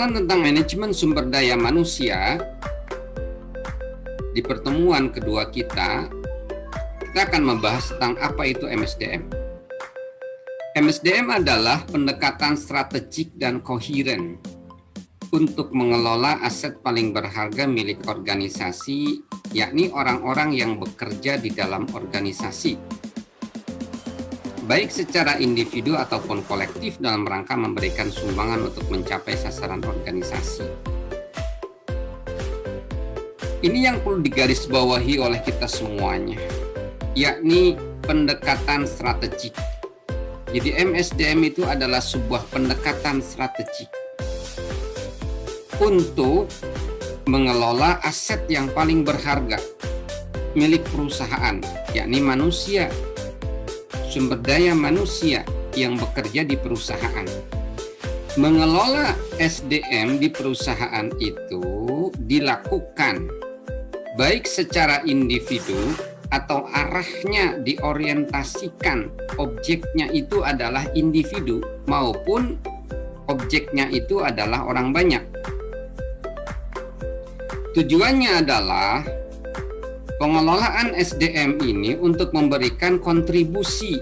Perkenalan tentang manajemen sumber daya manusia. Di pertemuan kedua kita akan membahas tentang apa itu MSDM. MSDM adalah pendekatan strategik dan koheren untuk mengelola aset paling berharga milik organisasi, yakni orang-orang yang bekerja di dalam organisasi, baik secara individu ataupun kolektif dalam rangka memberikan sumbangan untuk mencapai sasaran organisasi. Ini yang perlu digarisbawahi oleh kita semuanya, yakni pendekatan strategik. Jadi MSDM itu adalah sebuah pendekatan strategik untuk mengelola aset yang paling berharga milik perusahaan, yakni manusia, sumber daya manusia yang bekerja di perusahaan. Mengelola SDM di perusahaan itu dilakukan baik secara individu atau arahnya diorientasikan objeknya itu adalah individu maupun objeknya itu adalah orang banyak. Tujuannya adalah pengelolaan SDM ini untuk memberikan kontribusi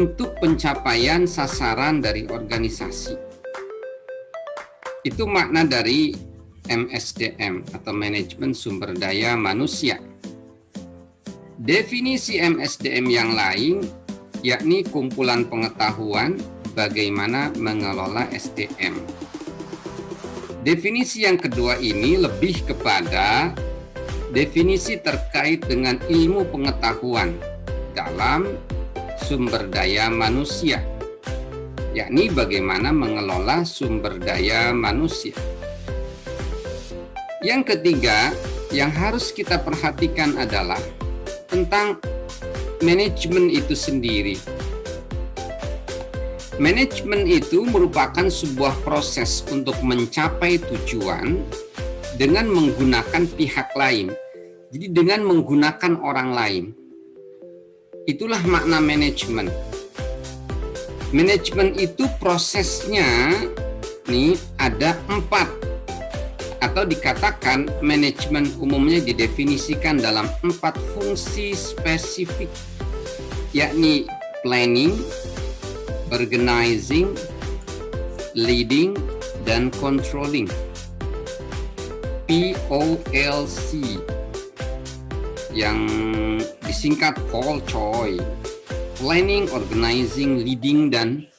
untuk pencapaian sasaran dari organisasi. Itu makna dari MSDM atau manajemen sumber daya manusia. Definisi MSDM yang lain yakni kumpulan pengetahuan bagaimana mengelola SDM. Definisi yang kedua ini lebih kepada definisi terkait dengan ilmu pengetahuan dalam sumber daya manusia, yakni bagaimana mengelola sumber daya manusia. Yang ketiga yang harus kita perhatikan adalah tentang manajemen itu sendiri. Manajemen itu merupakan sebuah proses untuk mencapai tujuan dengan menggunakan pihak lain. Jadi dengan menggunakan orang lain. Itulah makna manajemen. Manajemen itu prosesnya ada 4, atau dikatakan manajemen umumnya didefinisikan dalam 4 fungsi spesifik, yakni planning, organizing, leading, dan controlling. POLC yang disingkat Paul Choi. Planning, organizing, leading, dan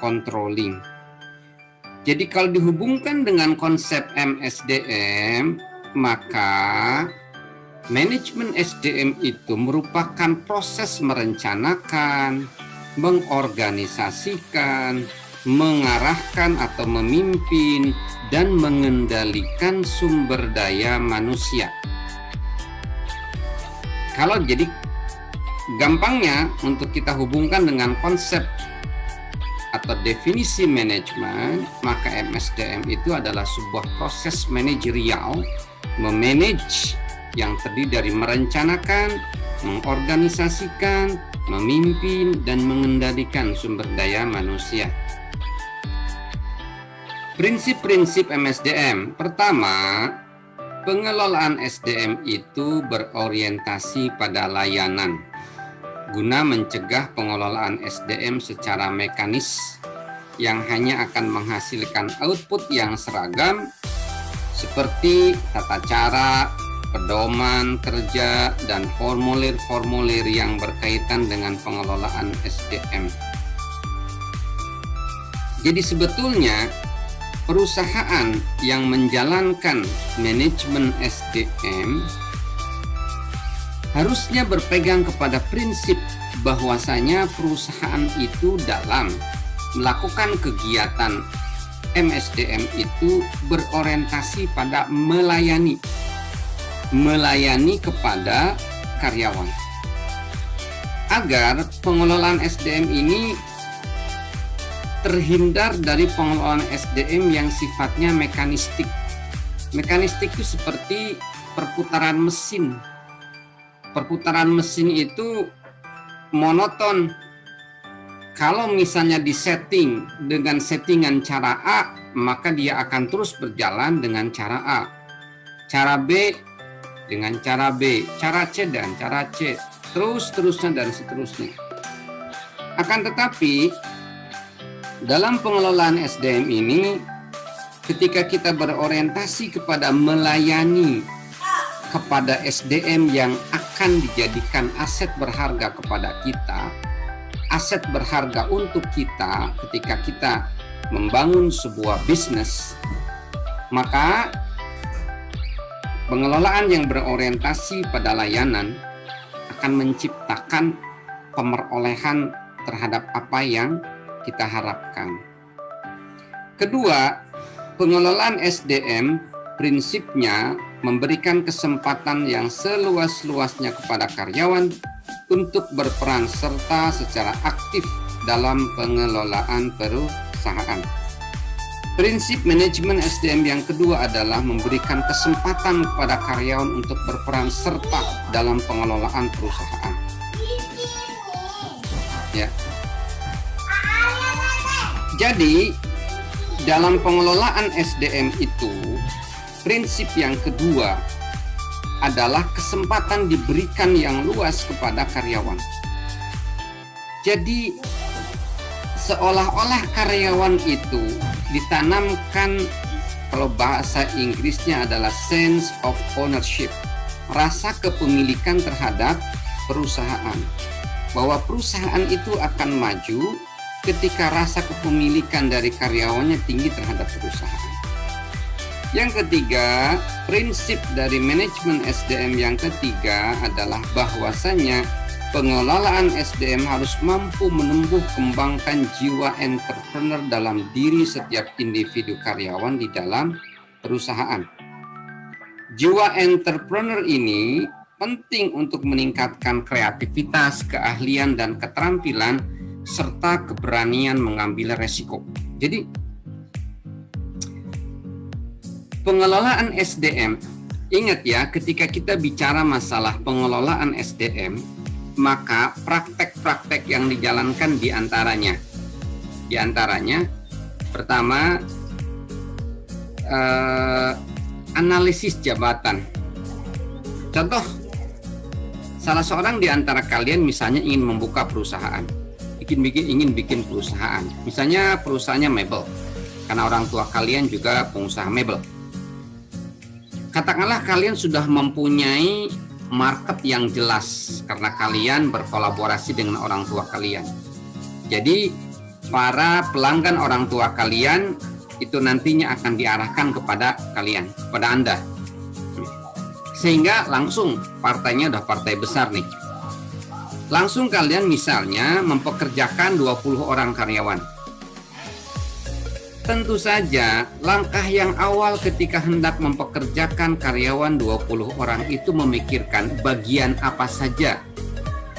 controlling. Jadi kalau dihubungkan dengan konsep MSDM, maka manajemen SDM itu merupakan proses merencanakan, mengorganisasikan, mengarahkan atau memimpin, dan mengendalikan sumber daya manusia. Kalau jadi gampangnya untuk kita hubungkan dengan konsep atau definisi manajemen, maka MSDM itu adalah sebuah proses manajerial, memanage yang terdiri dari merencanakan, mengorganisasikan, memimpin, dan mengendalikan sumber daya manusia. Prinsip-prinsip MSDM. Pertama, pengelolaan SDM itu berorientasi pada layanan guna mencegah pengelolaan SDM secara mekanis yang hanya akan menghasilkan output yang seragam seperti tata cara, pedoman kerja, dan formulir-formulir yang berkaitan dengan pengelolaan SDM. Jadi sebetulnya perusahaan yang menjalankan manajemen SDM harusnya berpegang kepada prinsip bahwasanya perusahaan itu dalam melakukan kegiatan MSDM itu berorientasi pada melayani kepada karyawan. Agar pengelolaan SDM ini terhindar dari pengelolaan SDM yang sifatnya mekanistik. Mekanistik itu seperti perputaran mesin. Perputaran mesin itu monoton Kalau misalnya disetting dengan settingan cara A, maka dia akan terus berjalan dengan cara A. Cara B dengan cara B, cara C dan cara C, terus-terusnya dan seterusnya. Akan tetapi, dalam pengelolaan SDM ini, ketika kita berorientasi kepada melayani kepada SDM yang akan dijadikan aset berharga kepada kita, aset berharga untuk kita ketika kita membangun sebuah bisnis, maka pengelolaan yang berorientasi pada layanan akan menciptakan pemerolehan terhadap apa yang kita harapkan. Kedua, pengelolaan SDM prinsipnya memberikan kesempatan yang seluas-luasnya kepada karyawan untuk berperan serta secara aktif dalam pengelolaan perusahaan. Prinsip manajemen SDM yang kedua adalah memberikan kesempatan kepada karyawan untuk berperan serta dalam pengelolaan perusahaan. Ya. Jadi, dalam pengelolaan SDM itu, prinsip yang kedua adalah kesempatan diberikan yang luas kepada karyawan. Jadi seolah-olah karyawan itu ditanamkan, kalau bahasa Inggrisnya adalah sense of ownership, rasa kepemilikan terhadap perusahaan. Bahwa perusahaan itu akan maju ketika rasa kepemilikan dari karyawannya tinggi terhadap perusahaan. Yang ketiga, prinsip dari manajemen SDM yang ketiga adalah bahwasanya pengelolaan SDM harus mampu menumbuh kembangkan jiwa entrepreneur dalam diri setiap individu karyawan di dalam perusahaan. Jiwa entrepreneur ini penting untuk meningkatkan kreativitas, keahlian, dan keterampilan, serta keberanian mengambil resiko. Jadi, pengelolaan SDM, ingat ya, ketika kita bicara masalah pengelolaan SDM, maka praktek-praktek yang dijalankan diantaranya, pertama, analisis jabatan. Contoh, salah seorang di antara kalian misalnya ingin membuka perusahaan, ingin bikin perusahaan, misalnya perusahaannya mebel, karena orang tua kalian juga pengusaha mebel. Katakanlah kalian sudah mempunyai market yang jelas karena kalian berkolaborasi dengan orang tua kalian. Jadi para pelanggan orang tua kalian itu nantinya akan diarahkan kepada kalian, kepada Anda. Sehingga langsung partainya udah partai besar nih. Langsung kalian misalnya mempekerjakan 20 orang karyawan. Tentu saja, langkah yang awal ketika hendak mempekerjakan karyawan 20 orang itu memikirkan bagian apa saja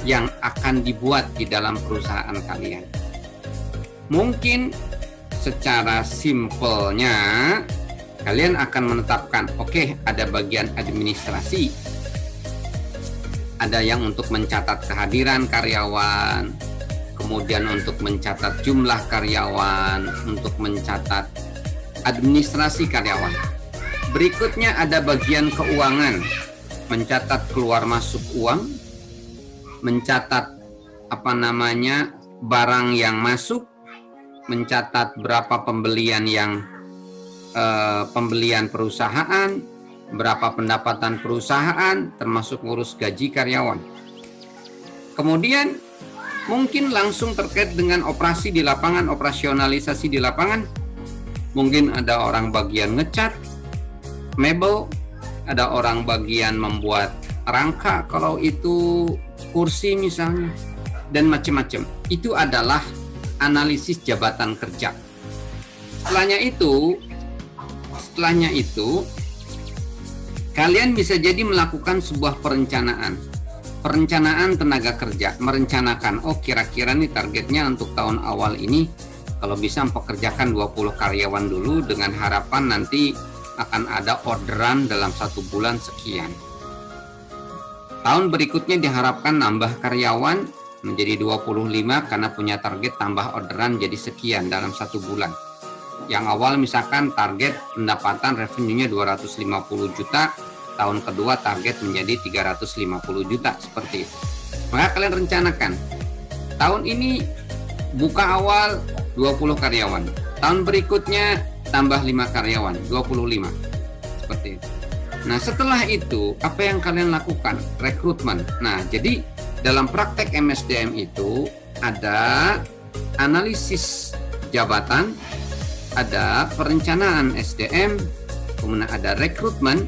yang akan dibuat di dalam perusahaan kalian. Mungkin secara simpelnya, kalian akan menetapkan, oke, ada bagian administrasi, ada yang untuk mencatat kehadiran karyawan, kemudian untuk mencatat jumlah karyawan, untuk mencatat administrasi karyawan. Berikutnya ada bagian keuangan, mencatat keluar masuk uang, mencatat barang yang masuk, mencatat berapa pembelian perusahaan, berapa pendapatan perusahaan, termasuk ngurus gaji karyawan. Kemudian mungkin langsung terkait dengan operasi di lapangan, operasionalisasi di lapangan. Mungkin ada orang bagian ngecat mebel, ada orang bagian membuat rangka kalau itu kursi misalnya, dan macam-macam. Itu adalah analisis jabatan kerja. Setelahnya itu kalian bisa jadi melakukan sebuah perencanaan tenaga kerja, merencanakan, kira-kira nih targetnya untuk tahun awal ini kalau bisa mempekerjakan 20 karyawan dulu dengan harapan nanti akan ada orderan dalam 1 bulan sekian. Tahun berikutnya diharapkan nambah karyawan menjadi 25 karena punya target tambah orderan jadi sekian dalam 1 bulan. Yang awal misalkan target pendapatan revenue-nya 250 juta, tahun kedua target menjadi 350 juta, seperti itu. Maka kalian rencanakan, tahun ini buka awal 20 karyawan, tahun berikutnya tambah 5 karyawan, 25, seperti itu. Nah, setelah itu apa yang kalian lakukan? Rekrutmen. Nah, jadi dalam praktek MSDM itu ada analisis jabatan, ada perencanaan SDM, kemudian ada rekrutmen.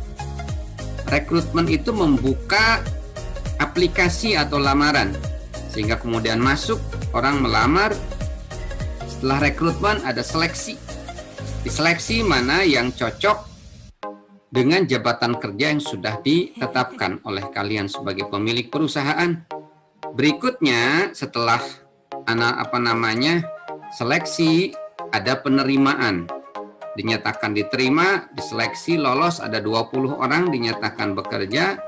Rekrutmen itu membuka aplikasi atau lamaran, sehingga kemudian masuk, orang melamar. Setelah rekrutmen ada seleksi. Diseleksi mana yang cocok dengan jabatan kerja yang sudah ditetapkan oleh kalian sebagai pemilik perusahaan. Berikutnya setelah seleksi, ada penerimaan. Dinyatakan diterima, diseleksi, lolos, ada 20 orang dinyatakan bekerja.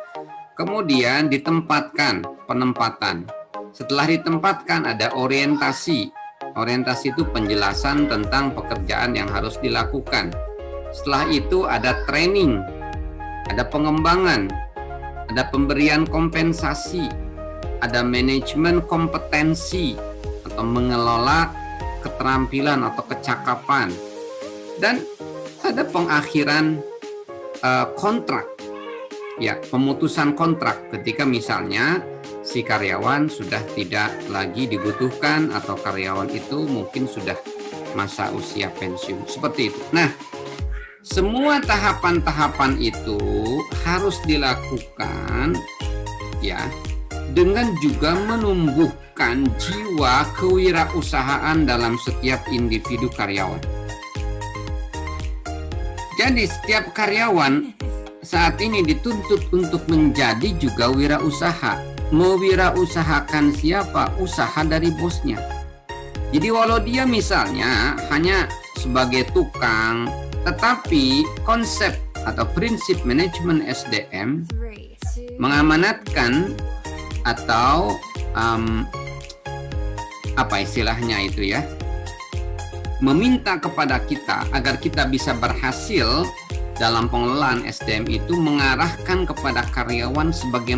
Kemudian ditempatkan, penempatan. Setelah ditempatkan ada orientasi. Orientasi itu penjelasan tentang pekerjaan yang harus dilakukan. Setelah itu ada training, ada pengembangan, ada pemberian kompensasi, ada manajemen kompetensi atau mengelola keterampilan atau kecakapan, dan ada pengakhiran kontrak, ya, pemutusan kontrak ketika misalnya si karyawan sudah tidak lagi dibutuhkan atau karyawan itu mungkin sudah masa usia pensiun, seperti itu. Nah, semua tahapan-tahapan itu harus dilakukan, ya, dengan juga menumbuhkan jiwa kewirausahaan dalam setiap individu karyawan. Jadi setiap karyawan saat ini dituntut untuk menjadi juga wirausaha. Mewirausahakan siapa? Usaha dari bosnya. Jadi walau dia misalnya hanya sebagai tukang, tetapi konsep atau prinsip manajemen SDM mengamanatkan atau apa istilahnya itu ya, meminta kepada kita agar kita bisa berhasil dalam pengelolaan SDM itu mengarahkan kepada karyawan sebagai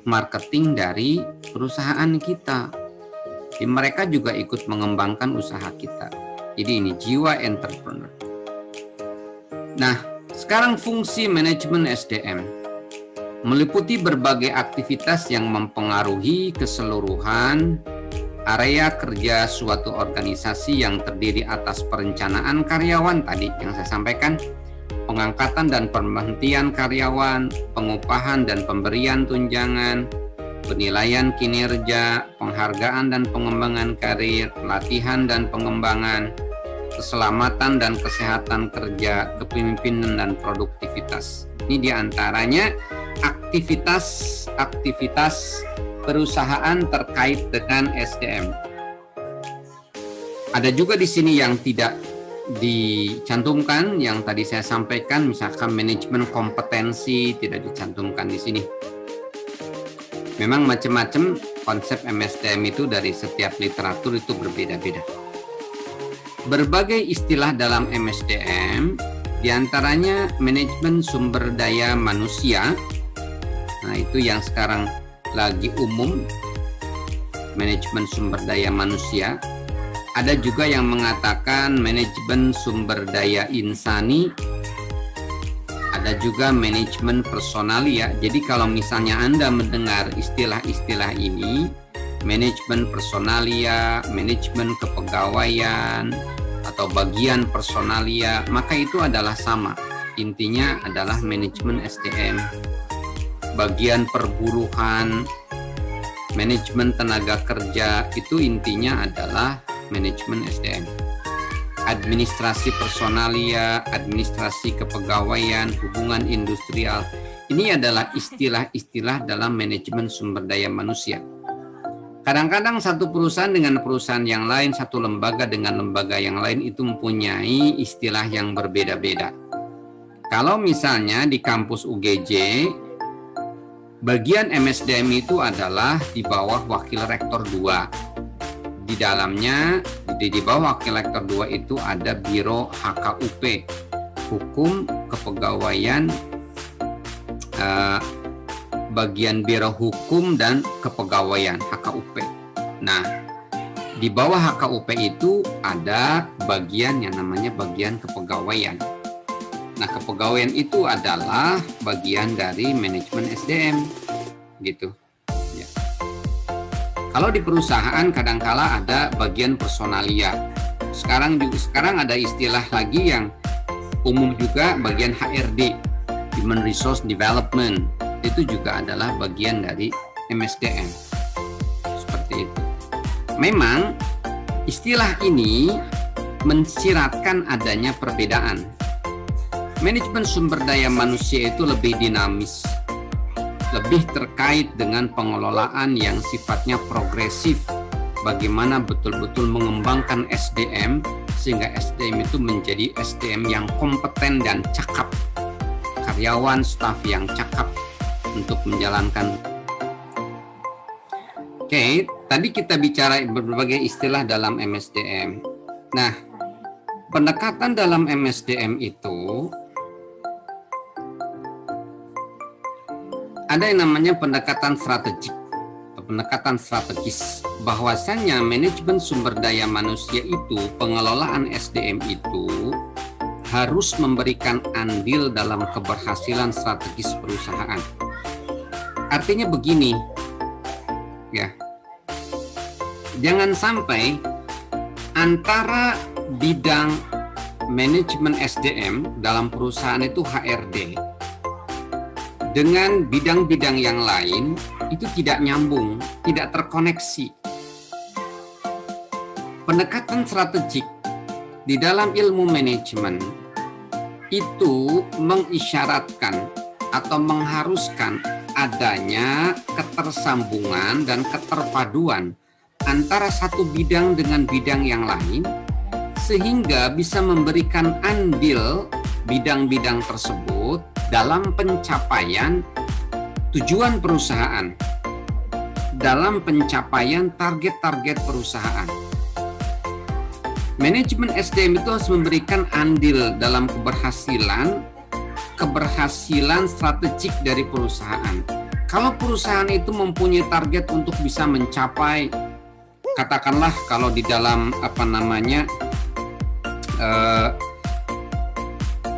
marketing dari perusahaan kita. Jadi mereka juga ikut mengembangkan usaha kita. Jadi ini jiwa entrepreneur. Nah, sekarang fungsi manajemen SDM meliputi berbagai aktivitas yang mempengaruhi keseluruhan area kerja suatu organisasi yang terdiri atas perencanaan karyawan tadi yang saya sampaikan, pengangkatan dan pemberhentian karyawan, pengupahan dan pemberian tunjangan, penilaian kinerja, penghargaan dan pengembangan karir, pelatihan dan pengembangan, keselamatan dan kesehatan kerja, kepemimpinan dan produktivitas. Ini diantaranya aktivitas perusahaan terkait dengan SDM. Ada juga di sini yang tidak dicantumkan, yang tadi saya sampaikan, misalkan manajemen kompetensi tidak dicantumkan di sini. Memang macam-macam konsep MSDM itu dari setiap literatur itu berbeda-beda. Berbagai istilah dalam MSDM, diantaranya manajemen sumber daya manusia. Nah, itu yang sekarang lagi umum, manajemen sumber daya manusia. Ada juga yang mengatakan manajemen sumber daya insani. Ada juga manajemen personalia. Jadi kalau misalnya Anda mendengar istilah-istilah ini, manajemen personalia, manajemen kepegawaian, atau bagian personalia, maka itu adalah sama. Intinya adalah manajemen SDM. Bagian perburuhan, manajemen tenaga kerja, itu intinya adalah manajemen SDM. Administrasi personalia, administrasi kepegawaian, hubungan industrial, ini adalah istilah-istilah dalam manajemen sumber daya manusia. Kadang-kadang satu perusahaan dengan perusahaan yang lain, satu lembaga dengan lembaga yang lain itu mempunyai istilah yang berbeda-beda. Kalau misalnya di kampus UGJ, Bagian MSDM itu adalah di bawah Wakil Rektor 2. Di dalamnya, di bawah Wakil Rektor 2 itu ada Biro HKUP, Hukum Kepegawaian, bagian Biro Hukum dan Kepegawaian HKUP. Nah, di bawah HKUP itu ada bagian yang namanya bagian kepegawaian. Nah, kepegawaian itu adalah bagian dari manajemen SDM, gitu. Ya. Kalau di perusahaan kadangkala ada bagian personalia. Sekarang ada istilah lagi yang umum juga, bagian HRD, Human Resource Development. Itu juga adalah bagian dari MSDM. Seperti itu. Memang istilah ini mensiratkan adanya perbedaan. Manajemen sumber daya manusia itu lebih dinamis, lebih terkait dengan pengelolaan yang sifatnya progresif. Bagaimana betul-betul mengembangkan SDM sehingga SDM itu menjadi SDM yang kompeten dan cakap. Karyawan, staf yang cakap untuk menjalankan. Oke, tadi kita bicara berbagai istilah dalam MSDM. Nah, pendekatan dalam MSDM itu ada yang namanya pendekatan strategik atau pendekatan strategis. Bahwasannya manajemen sumber daya manusia itu, pengelolaan SDM itu harus memberikan andil dalam keberhasilan strategis perusahaan. Artinya begini, ya, jangan sampai antara bidang manajemen SDM dalam perusahaan itu HRD dengan bidang-bidang yang lain itu tidak nyambung, tidak terkoneksi. Pendekatan strategik di dalam ilmu manajemen itu mengisyaratkan atau mengharuskan adanya ketersambungan dan keterpaduan antara satu bidang dengan bidang yang lain, sehingga bisa memberikan andil bidang-bidang tersebut dalam pencapaian tujuan perusahaan, dalam pencapaian target-target perusahaan. Manajemen SDM itu harus memberikan andil dalam keberhasilan strategik dari perusahaan. Kalau perusahaan itu mempunyai target untuk bisa mencapai, katakanlah kalau di dalam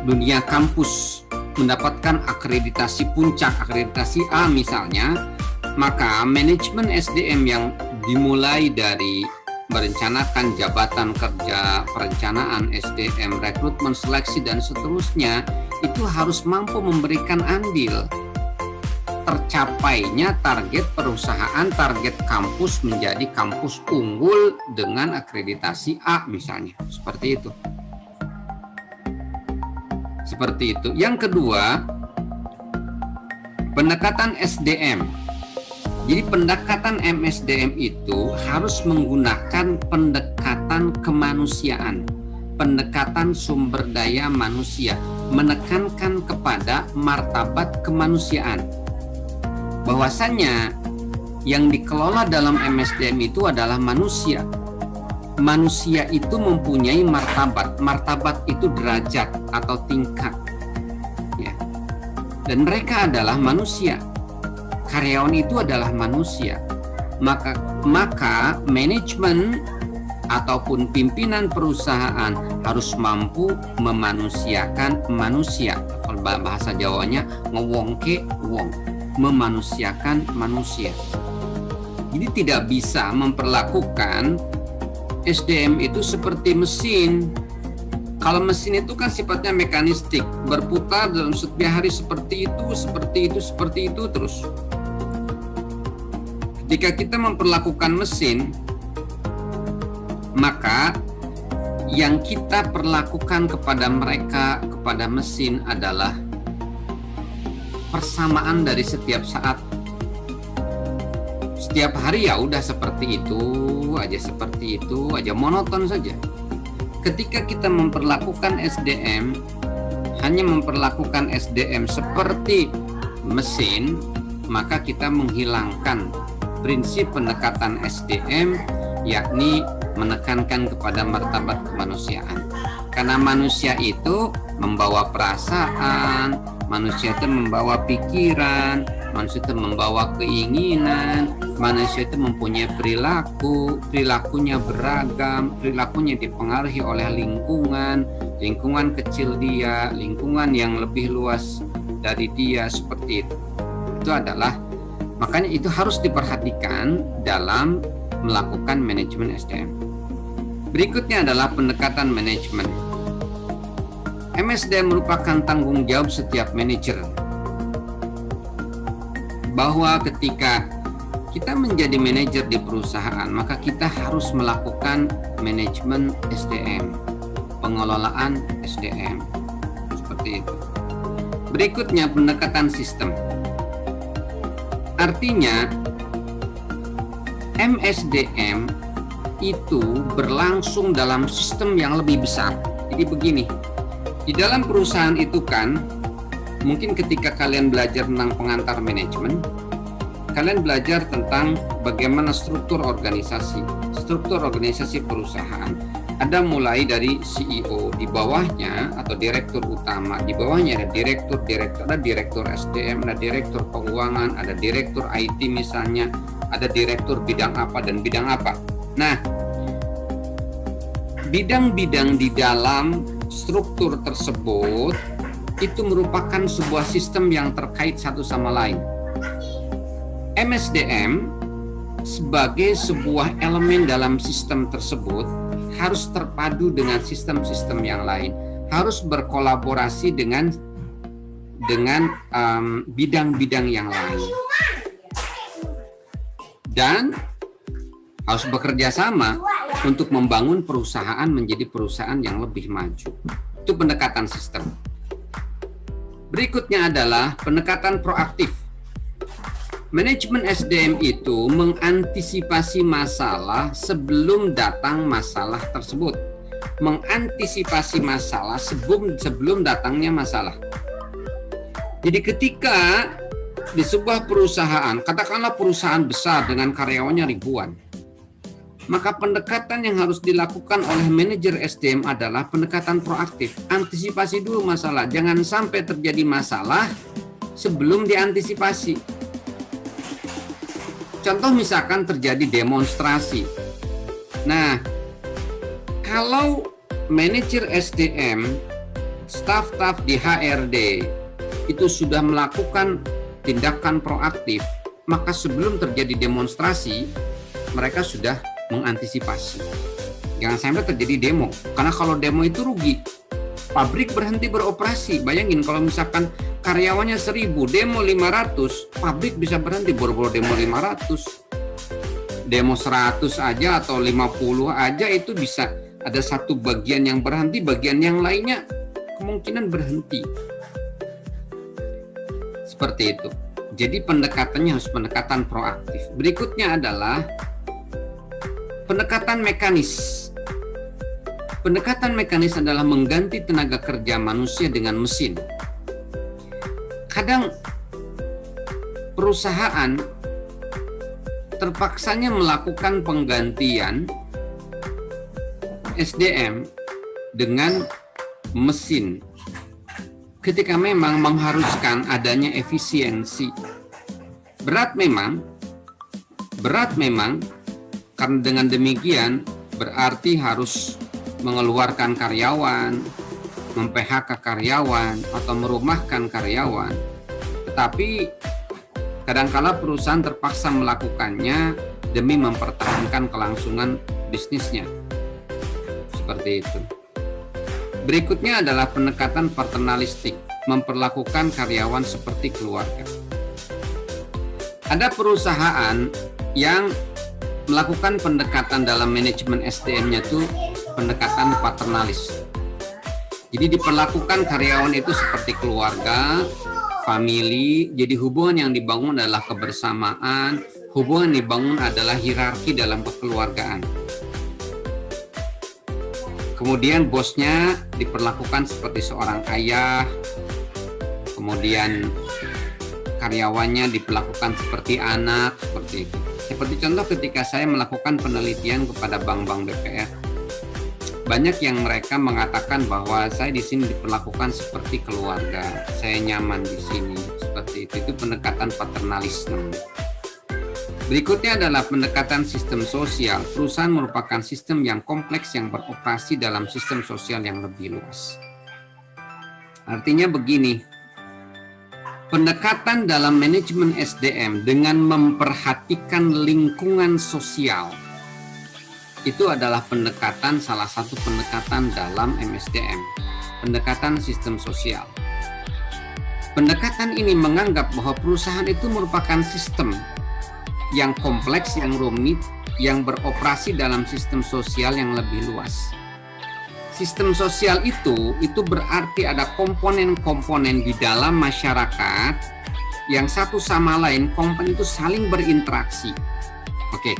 dunia kampus mendapatkan akreditasi puncak, akreditasi A misalnya, maka manajemen SDM yang dimulai dari merencanakan jabatan kerja, perencanaan SDM, rekrutmen, seleksi, dan seterusnya, itu harus mampu memberikan andil tercapainya target perusahaan, target kampus menjadi kampus unggul dengan akreditasi A misalnya, seperti itu. Seperti itu. Yang kedua, pendekatan SDM. Jadi pendekatan MSDM itu harus menggunakan pendekatan kemanusiaan, pendekatan sumber daya manusia, menekankan kepada martabat kemanusiaan. Bahwasannya yang dikelola dalam MSDM itu adalah manusia. Manusia itu mempunyai martabat. Martabat itu derajat atau tingkat. Ya. Dan mereka adalah manusia. Karyawan itu adalah manusia. Maka manajemen ataupun pimpinan perusahaan harus mampu memanusiakan manusia. Kalau bahasa Jawanya ngewongke wong, memanusiakan manusia. Jadi tidak bisa memperlakukan SDM itu seperti mesin. Kalau mesin itu kan sifatnya mekanistik, berputar dalam setiap hari seperti itu terus. Ketika kita memperlakukan mesin, maka yang kita perlakukan kepada mereka, kepada mesin adalah persamaan dari setiap saat. Setiap hari ya udah seperti itu aja, monoton saja. Ketika kita memperlakukan SDM, hanya memperlakukan SDM seperti mesin, maka kita menghilangkan prinsip pendekatan SDM, yakni menekankan kepada martabat kemanusiaan. Karena manusia itu membawa perasaan, manusia itu membawa pikiran, manusia itu membawa keinginan, manusia itu mempunyai perilakunya beragam, perilakunya dipengaruhi oleh lingkungan kecil dia, lingkungan yang lebih luas dari dia, seperti itu. Itu adalah, makanya itu harus diperhatikan dalam melakukan manajemen SDM. Berikutnya adalah pendekatan manajemen. MSDM merupakan tanggung jawab setiap manajer, bahwa ketika kita menjadi manajer di perusahaan, maka kita harus melakukan manajemen SDM, pengelolaan SDM, seperti itu. Berikutnya pendekatan sistem. Artinya MSDM itu berlangsung dalam sistem yang lebih besar. Jadi begini, di dalam perusahaan itu kan, mungkin ketika kalian belajar tentang pengantar manajemen, kalian belajar tentang bagaimana struktur organisasi perusahaan. Ada mulai dari CEO, di bawahnya atau direktur utama, di bawahnya ada direktur, ada direktur SDM, ada direktur keuangan, ada direktur IT misalnya, ada direktur bidang apa dan bidang apa. Nah, bidang-bidang di dalam struktur tersebut itu merupakan sebuah sistem yang terkait satu sama lain. MSDM sebagai sebuah elemen dalam sistem tersebut harus terpadu dengan sistem-sistem yang lain, harus berkolaborasi dengan bidang-bidang yang lain, dan harus bekerja sama untuk membangun perusahaan menjadi perusahaan yang lebih maju. Itu pendekatan sistem. Berikutnya adalah pendekatan proaktif. Manajemen SDM itu mengantisipasi masalah sebelum datang masalah tersebut. Mengantisipasi masalah sebelum datangnya masalah. Jadi ketika di sebuah perusahaan, katakanlah perusahaan besar dengan karyawannya ribuan, maka pendekatan yang harus dilakukan oleh manajer SDM adalah pendekatan proaktif. Antisipasi dulu masalah, jangan sampai terjadi masalah sebelum diantisipasi. Contoh misalkan terjadi demonstrasi. Nah, kalau manajer SDM, staf-staf di HRD itu sudah melakukan tindakan proaktif, maka sebelum terjadi demonstrasi, mereka sudah mengantisipasi. Jangan sampai terjadi demo, karena kalau demo itu rugi. Pabrik berhenti beroperasi. Bayangin kalau misalkan karyawannya 1000, demo 500, pabrik bisa berhenti. Boro-boro demo 500. Demo 100 aja atau 50 aja itu bisa ada satu bagian yang berhenti, bagian yang lainnya kemungkinan berhenti. Seperti itu. Jadi pendekatannya harus pendekatan proaktif. Berikutnya adalah pendekatan mekanis. Pendekatan mekanis adalah mengganti tenaga kerja manusia dengan mesin. Kadang perusahaan terpaksanya melakukan penggantian SDM dengan mesin ketika memang mengharuskan adanya efisiensi. Berat memang, karena dengan demikian berarti harus mengeluarkan karyawan, mem-PHK karyawan, atau merumahkan karyawan. Tetapi kadangkala perusahaan terpaksa melakukannya demi mempertahankan kelangsungan bisnisnya. Seperti itu. Berikutnya adalah pendekatan paternalistik, memperlakukan karyawan seperti keluarga. Ada perusahaan yang melakukan pendekatan dalam manajemen SDM-nya itu pendekatan paternalis. Jadi diperlakukan karyawan itu seperti keluarga, famili. Jadi hubungan yang dibangun adalah kebersamaan, hubungan yang dibangun adalah hierarki dalam kekeluargaan. Kemudian bosnya diperlakukan seperti seorang ayah. Kemudian karyawannya diperlakukan seperti anak, seperti itu. Seperti contoh ketika saya melakukan penelitian kepada bank-bank BPR, banyak yang mereka mengatakan bahwa saya di sini diperlakukan seperti keluarga, saya nyaman di sini, seperti itu. Itu pendekatan paternalis namanya. Berikutnya adalah pendekatan sistem sosial. Perusahaan merupakan sistem yang kompleks yang beroperasi dalam sistem sosial yang lebih luas. Artinya begini, pendekatan dalam manajemen SDM dengan memperhatikan lingkungan sosial itu adalah pendekatan, salah satu pendekatan dalam MSDM, pendekatan sistem sosial. Pendekatan ini menganggap bahwa perusahaan itu merupakan sistem yang kompleks, yang rumit, yang beroperasi dalam sistem sosial yang lebih luas. Sistem sosial itu berarti ada komponen-komponen di dalam masyarakat yang satu sama lain, komponen itu saling berinteraksi. Oke.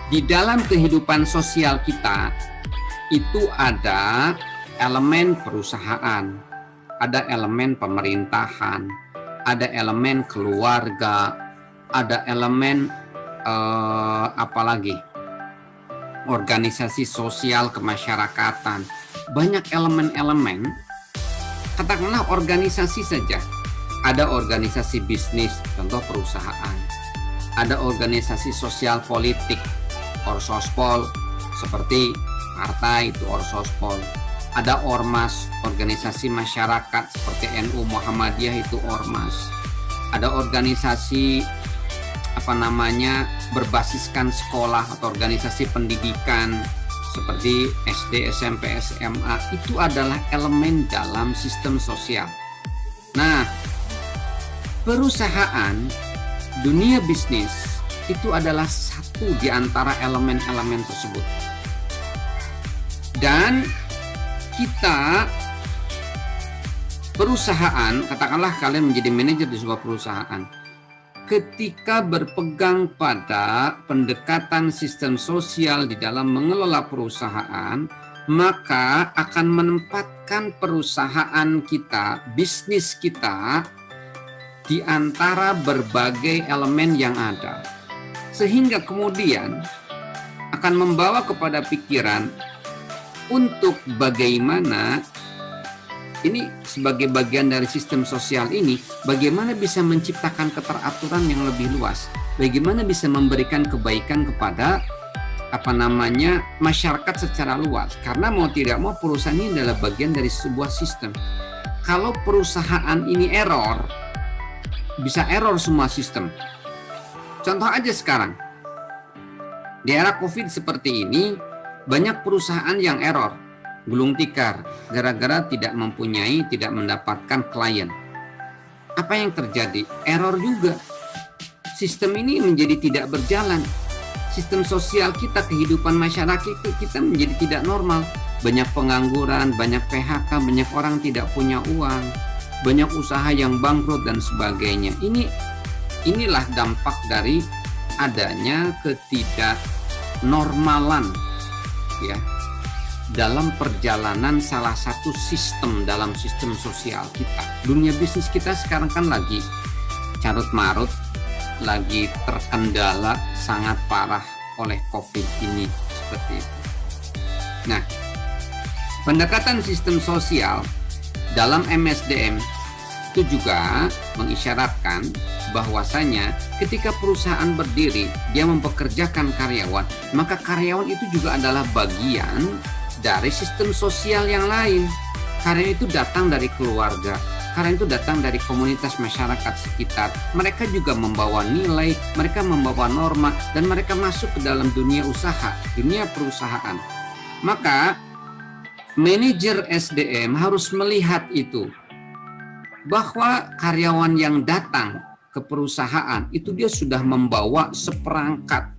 Di dalam kehidupan sosial kita itu ada elemen perusahaan, ada elemen pemerintahan, ada elemen keluarga, ada elemen apalagi organisasi sosial kemasyarakatan. Banyak elemen-elemen, katakanlah organisasi saja. Ada organisasi bisnis, contoh perusahaan. Ada organisasi sosial politik, orsospol, seperti partai itu orsospol. Ada ormas, organisasi masyarakat seperti NU Muhammadiyah itu ormas. Ada organisasi berbasiskan sekolah atau organisasi pendidikan seperti SD, SMP, SMA, itu adalah elemen dalam sistem sosial. Nah, perusahaan, dunia bisnis itu adalah satu di antara elemen-elemen tersebut. Dan kita perusahaan, katakanlah kalian menjadi manajer di sebuah perusahaan, ketika berpegang pada pendekatan sistem sosial di dalam mengelola perusahaan, maka akan menempatkan perusahaan kita, bisnis kita, di antara berbagai elemen yang ada. Sehingga kemudian akan membawa kepada pikiran untuk bagaimana ini sebagai bagian dari sistem sosial ini, bagaimana bisa menciptakan keteraturan yang lebih luas, bagaimana bisa memberikan kebaikan kepada masyarakat secara luas. Karena mau tidak mau perusahaan ini adalah bagian dari sebuah sistem. Kalau perusahaan ini error, bisa error semua sistem. Contoh aja sekarang, di era COVID seperti ini, banyak perusahaan yang error, gulung tikar, gara-gara tidak mendapatkan klien. Apa yang terjadi? Error juga. Sistem ini menjadi tidak berjalan. Sistem sosial kita, kehidupan masyarakat kita menjadi tidak normal. Banyak pengangguran, banyak PHK, banyak orang tidak punya uang, banyak usaha yang bangkrut dan sebagainya. Inilah dampak dari adanya ketidaknormalan, ya, dalam perjalanan salah satu sistem dalam sistem sosial kita. Dunia bisnis kita sekarang kan lagi carut marut, lagi terkendala sangat parah oleh COVID ini, seperti itu. Nah, pendekatan sistem sosial dalam MSDM itu juga mengisyaratkan bahwasanya ketika perusahaan berdiri, dia mempekerjakan karyawan, maka karyawan itu juga adalah bagian dari sistem sosial yang lain. Karena itu datang dari keluarga, karena itu datang dari komunitas masyarakat sekitar. Mereka juga membawa nilai, mereka membawa norma, dan mereka masuk ke dalam dunia usaha, dunia perusahaan. Maka manajer SDM harus melihat itu, bahwa karyawan yang datang ke perusahaan itu dia sudah membawa seperangkat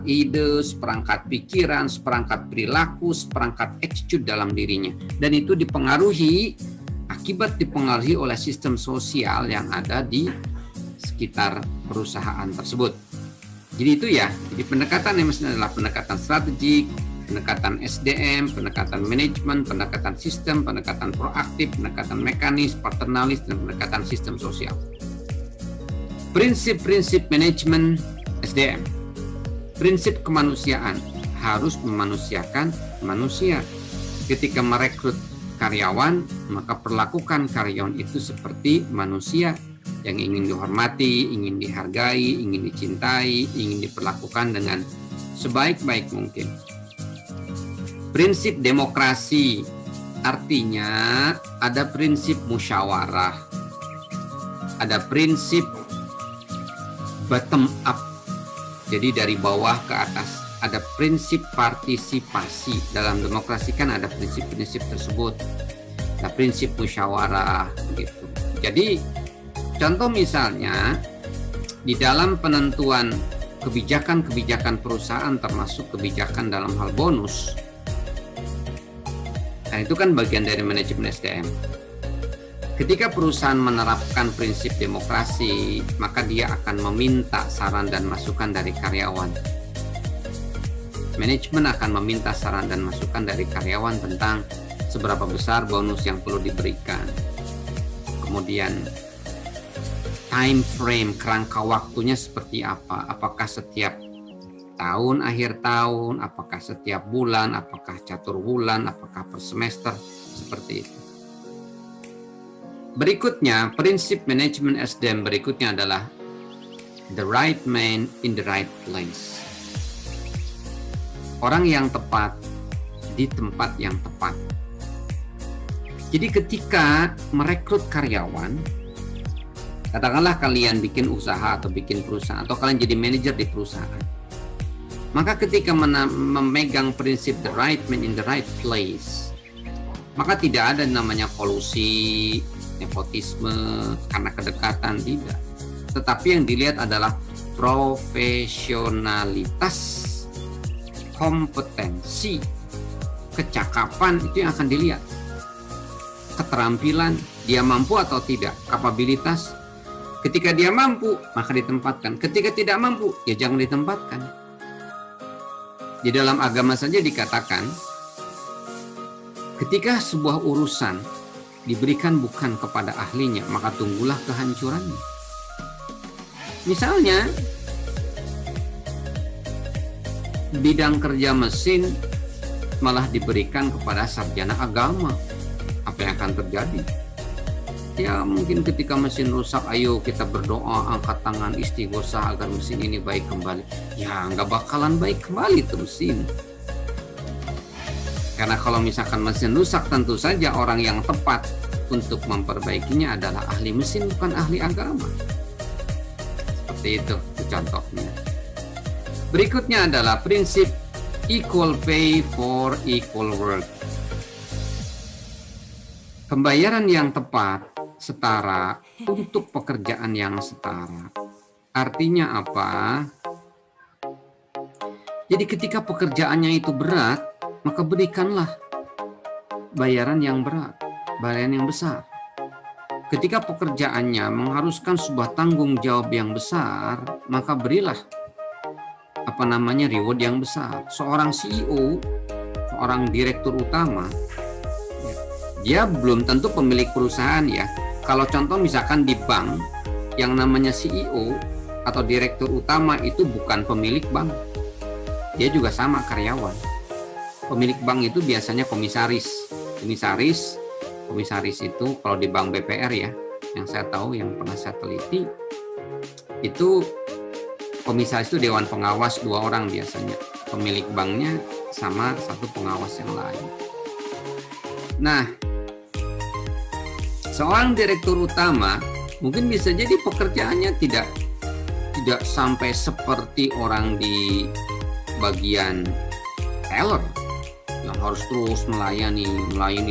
ide, seperangkat pikiran, seperangkat perilaku, seperangkat attitude dalam dirinya. Dan itu dipengaruhi oleh sistem sosial yang ada di sekitar perusahaan tersebut. Jadi itu ya, jadi pendekatan yang adalah pendekatan strategik, pendekatan SDM, pendekatan manajemen, pendekatan sistem, pendekatan proaktif, pendekatan mekanis, paternalis, dan pendekatan sistem sosial. Prinsip-prinsip manajemen SDM. Prinsip kemanusiaan, harus memanusiakan manusia. Ketika merekrut karyawan, maka perlakukan karyawan itu seperti manusia yang ingin dihormati, ingin dihargai, ingin dicintai, ingin diperlakukan dengan sebaik-baik mungkin. Prinsip demokrasi, artinya ada prinsip musyawarah, ada prinsip bottom up, jadi dari bawah ke atas. Ada prinsip partisipasi. Dalam demokrasi kan ada prinsip-prinsip tersebut. Nah, prinsip musyawarah gitu. Jadi contoh misalnya di dalam penentuan kebijakan-kebijakan perusahaan termasuk kebijakan dalam hal bonus. Nah, itu kan bagian dari manajemen SDM. Ketika perusahaan menerapkan prinsip demokrasi, maka dia akan meminta saran dan masukan dari karyawan. Manajemen akan meminta saran dan masukan dari karyawan tentang seberapa besar bonus yang perlu diberikan. Kemudian time frame, kerangka waktunya seperti apa? Apakah setiap tahun, akhir tahun, apakah setiap bulan, apakah catur bulan, apakah per semester, seperti itu. Berikutnya, prinsip manajemen SDM berikutnya adalah the right man in the right place. Orang yang tepat di tempat yang tepat. Jadi ketika merekrut karyawan, katakanlah kalian bikin usaha atau bikin perusahaan, atau kalian jadi manajer di perusahaan, maka ketika memegang prinsip the right man in the right place, maka tidak ada namanya kolusi, nepotisme, karena kedekatan, tidak. Tetapi yang dilihat adalah profesionalitas, kompetensi, kecakapan, itu yang akan dilihat. Keterampilan, dia mampu atau tidak, kapabilitas. Ketika dia mampu, maka ditempatkan. Ketika tidak mampu, ya jangan ditempatkan. Di dalam agama saja dikatakan, ketika sebuah urusan diberikan bukan kepada ahlinya, maka tunggulah kehancurannya. Misalnya, bidang kerja mesin malah diberikan kepada sarjana agama. Apa yang akan terjadi? Ya mungkin ketika mesin rusak, ayo kita berdoa, angkat tangan, istighosah agar mesin ini baik kembali. Ya nggak bakalan baik kembali tuh mesin. Karena kalau misalkan mesin rusak, tentu saja orang yang tepat untuk memperbaikinya adalah ahli mesin, bukan ahli agama. Seperti itu contohnya. Berikutnya adalah prinsip equal pay for equal work. Pembayaran yang tepat, setara untuk pekerjaan yang setara. Artinya apa? Jadi ketika pekerjaannya itu berat, maka berikanlah bayaran yang berat, bayaran yang besar. Ketika pekerjaannya mengharuskan sebuah tanggung jawab yang besar, maka berilah reward yang besar. Seorang CEO, seorang direktur utama, dia belum tentu pemilik perusahaan ya. Kalau contoh misalkan di bank, yang namanya CEO atau direktur utama itu bukan pemilik bank. Dia juga sama karyawan. Pemilik bank itu biasanya komisaris. Komisaris itu kalau di bank BPR ya, yang saya tahu, yang pernah saya teliti, itu komisaris itu dewan pengawas 2 orang biasanya. Pemilik banknya sama satu pengawas yang lain. Nah, seorang direktur utama mungkin bisa jadi pekerjaannya tidak sampai seperti orang di bagian teller yang harus terus melayani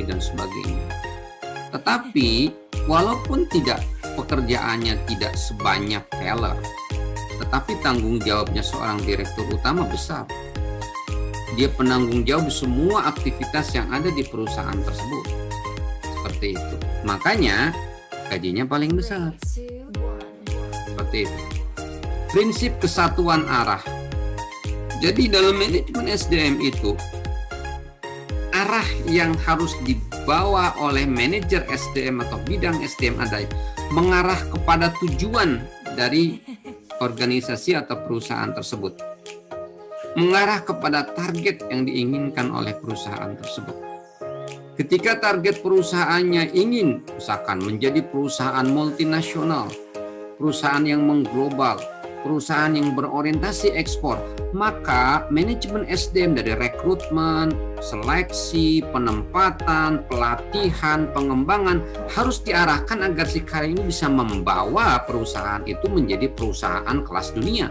dan sebagainya. Tetapi walaupun pekerjaannya tidak sebanyak teller, tetapi tanggung jawabnya seorang direktur utama besar. Dia penanggung jawab semua aktivitas yang ada di perusahaan tersebut. Seperti itu. Makanya gajinya paling besar. Seperti itu. Prinsip kesatuan arah. Jadi dalam manajemen SDM itu, arah yang harus dibawa oleh manajer SDM atau bidang SDM adalah mengarah kepada tujuan dari organisasi atau perusahaan tersebut, mengarah kepada target yang diinginkan oleh perusahaan tersebut. Ketika target perusahaannya ingin misalkan menjadi perusahaan multinasional, perusahaan yang mengglobal, perusahaan yang berorientasi ekspor, maka manajemen SDM dari rekrutmen, seleksi, penempatan, pelatihan, pengembangan harus diarahkan agar si karya ini bisa membawa perusahaan itu menjadi perusahaan kelas dunia.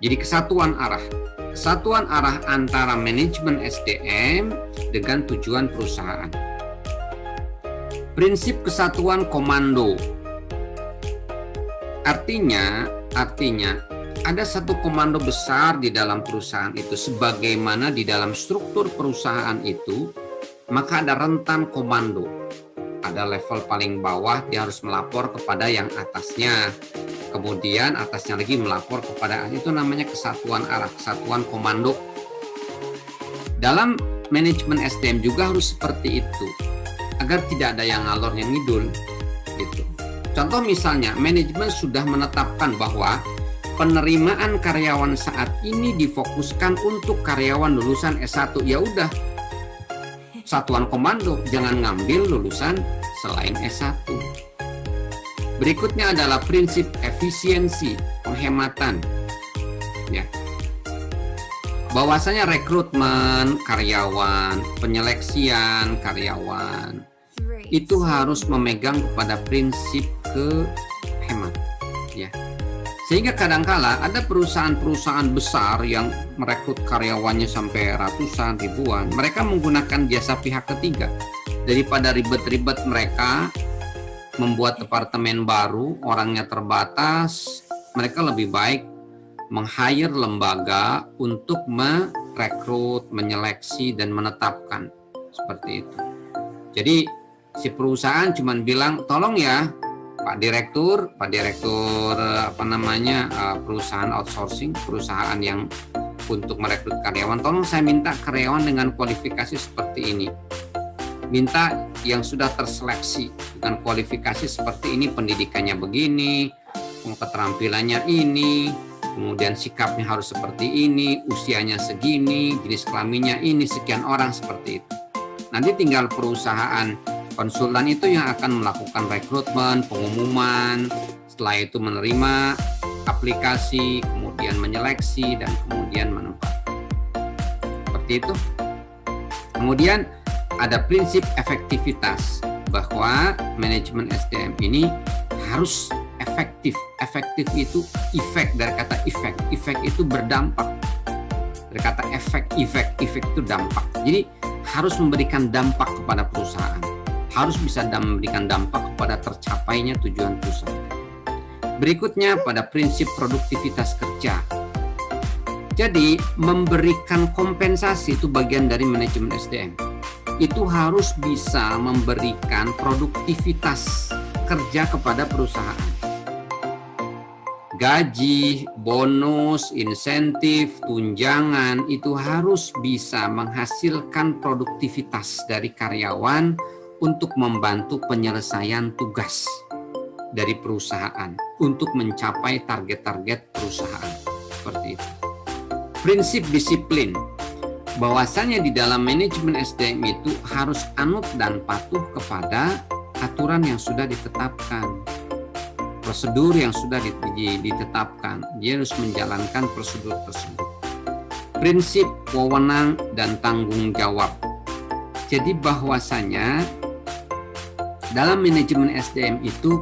Jadi kesatuan arah antara manajemen SDM dengan tujuan perusahaan. Prinsip kesatuan komando. Artinya ada satu komando besar di dalam perusahaan itu, sebagaimana di dalam struktur perusahaan itu, maka ada rentan komando. Ada level paling bawah, dia harus melapor kepada yang atasnya. Kemudian atasnya lagi melapor kepada, itu namanya kesatuan arah, kesatuan komando. Dalam manajemen SDM juga harus seperti itu, agar tidak ada yang ngalor yang ngidul gitu. Contoh misalnya, manajemen sudah menetapkan bahwa penerimaan karyawan saat ini difokuskan untuk karyawan lulusan S1. Ya udah, satuan komando jangan ngambil lulusan selain S1. Berikutnya adalah prinsip efisiensi, penghematan. Ya. Bahwasanya rekrutmen karyawan, penyeleksian karyawan itu harus memegang kepada prinsip kehemat, ya. Sehingga kadangkala ada perusahaan-perusahaan besar yang merekrut karyawannya sampai ratusan, ribuan. Mereka menggunakan jasa pihak ketiga. Daripada ribet-ribet mereka membuat departemen baru, orangnya terbatas, mereka lebih baik meng-hire lembaga untuk merekrut, menyeleksi, dan menetapkan. Seperti itu. Jadi si perusahaan cuma bilang, tolong ya Pak Direktur perusahaan outsourcing, perusahaan yang untuk merekrut karyawan, tolong saya minta karyawan dengan kualifikasi seperti ini. Minta yang sudah terseleksi dengan kualifikasi seperti ini, pendidikannya begini, keterampilannya ini, kemudian sikapnya harus seperti ini, usianya segini, jenis kelaminnya ini, sekian orang, seperti itu. Nanti tinggal perusahaan konsultan itu yang akan melakukan rekrutmen, pengumuman, setelah itu menerima aplikasi, kemudian menyeleksi, dan kemudian menempatkan. Seperti itu. Kemudian ada prinsip efektivitas, bahwa manajemen SDM ini harus efektif. Efektif itu efek, dari kata efek. Efek itu berdampak. Dari kata efek itu dampak. Jadi harus memberikan dampak kepada perusahaan. Harus bisa memberikan dampak kepada tercapainya tujuan perusahaan. Berikutnya pada prinsip produktivitas kerja. Jadi memberikan kompensasi itu bagian dari manajemen SDM. Itu harus bisa memberikan produktivitas kerja kepada perusahaan. Gaji, bonus, insentif, tunjangan itu harus bisa menghasilkan produktivitas dari karyawan untuk membantu penyelesaian tugas dari perusahaan untuk mencapai target-target perusahaan. Seperti itu. Prinsip disiplin. Bahwasanya di dalam manajemen SDM itu harus anut dan patuh kepada aturan yang sudah ditetapkan, prosedur yang sudah ditetapkan. Dia harus menjalankan prosedur tersebut. Prinsip wewenang dan tanggung jawab. Jadi bahwasanya dalam manajemen SDM itu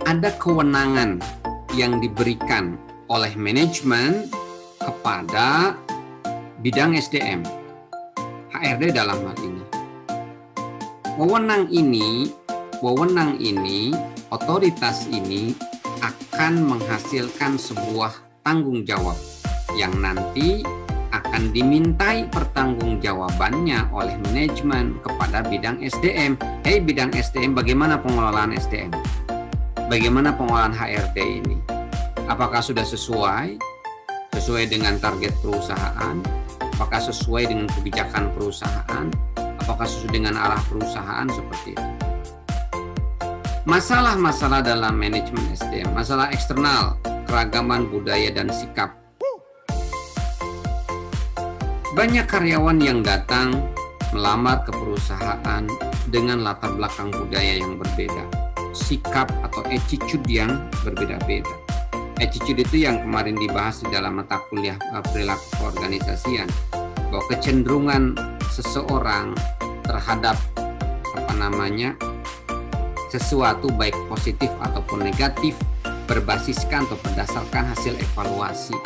ada kewenangan yang diberikan oleh manajemen kepada bidang SDM, HRD dalam hal ini. Wewenang ini, otoritas ini akan menghasilkan sebuah tanggung jawab yang nanti akan dimintai pertanggungjawabannya oleh manajemen kepada bidang SDM. Bidang SDM, bagaimana pengelolaan SDM? Bagaimana pengelolaan HRD ini? Apakah sudah sesuai dengan target perusahaan? Apakah sesuai dengan kebijakan perusahaan? Apakah sesuai dengan arah perusahaan? Seperti itu. Masalah-masalah dalam manajemen SDM, masalah eksternal, keragaman budaya dan sikap. Banyak karyawan yang datang melamar ke perusahaan dengan latar belakang budaya yang berbeda, sikap atau attitude yang berbeda-beda. Attitude itu yang kemarin dibahas di dalam mata kuliah perilaku keorganisasian, bahwa kecenderungan seseorang terhadap sesuatu baik positif ataupun negatif berbasiskan atau berdasarkan hasil evaluasi.